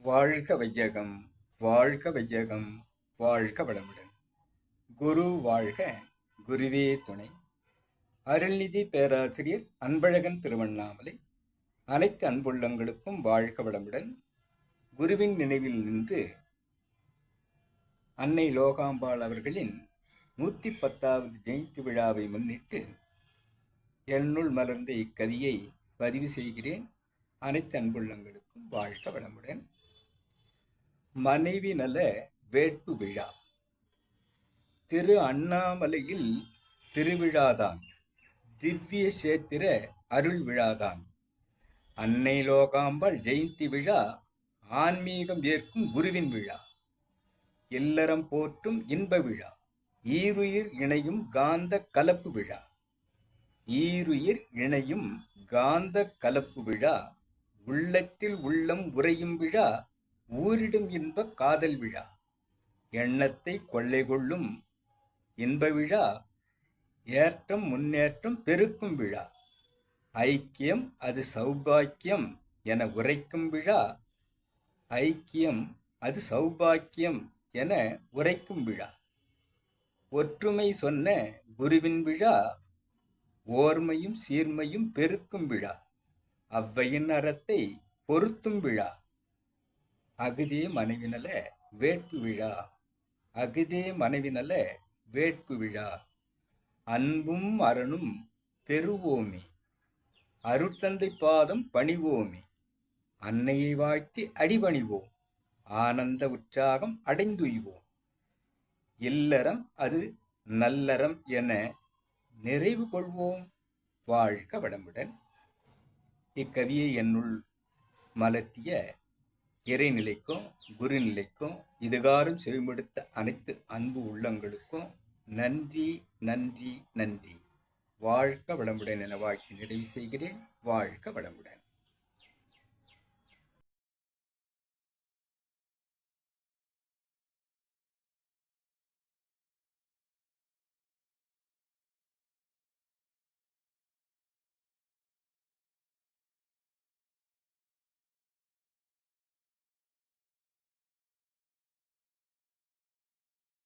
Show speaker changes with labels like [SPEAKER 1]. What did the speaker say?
[SPEAKER 1] வாழ்க வையகம், வாழ்க வையகம், வாழ்க வளமுடன். குரு வாழ்க, குருவே துணை. அருள்நிதி பேராசிரியர் அன்பழகன் திருவண்ணாமலை. அனைத்து அன்புள்ளங்களுக்கும் வாழ்க வளமுடன். குருவின் நினைவில் நின்று அன்னை லோகாம்பாள் அவர்களின் 110வது ஜெயந்தி விழாவை முன்னிட்டு என்னுள் மலர்ந்த இக்கவியை பதிவு செய்கிறேன். அனைத்து அன்புள்ளங்களுக்கும் வாழ்க வளமுடன். மனைவி நல வேட்பு விழா. திரு அண்ணாமலையில் திருவிழாதான், திவ்ய சேத்திர அருள் விழாதான். அன்னை லோகாம்பாள் ஜெயந்தி விழா, ஆன்மீகம் ஏற்கும் குருவின் விழா. இல்லறம் போற்றும் இன்ப விழா, ஈருயிர் இணையும் காந்த கலப்பு விழா. ஈருயிர் இணையும் காந்த கலப்பு விழா, உள்ளத்தில் உள்ளம் உறையும் விழா, ஊரிடும் இன்ப காதல் விழா. எண்ணத்தை கொள்ளை கொள்ளும் இன்ப விழா, ஏற்றம் முன்னேற்றம் பெருக்கும் விழா. ஐக்கியம் அது சௌபாக்கியம் என உரைக்கும் விழா. ஐக்கியம் அது சௌபாக்கியம் என உரைக்கும் விழா. ஒற்றுமை சொன்ன குருவின் விழா, ஓர்மையும் சீர்மையும் பெருக்கும் விழா. அவ்வையின் அறத்தை பொருத்தும் விழா. அகுதே மனைவிநல வேட்பு விழா. அகுதே மனைவிநல வேட்பு விழா. அன்பும் அரணும் பெறுவோமே, அருட்தந்தை பாதம் பணிவோமே. அன்னையை வாழ்த்தி அடிபணிவோம், ஆனந்த உற்சாகம் அடைந்துய்வோம். இல்லறம் அது நல்லறம் என நிறைவு கொள்வோம். வாழ்க வளமுடன். இக்கவியை என்னுள் மலர்த்திய இறைநிலைக்கும் குருநிலைக்கும் இதுகாரும் செவிமடுத்த அனைத்து அன்பு உள்ளங்களுக்கும் நன்றி, நன்றி, நன்றி. வாழ்க வளமுடன் என வாழ்க்கை நிறைவு செய்கிறேன். வாழ்க வளமுடன்.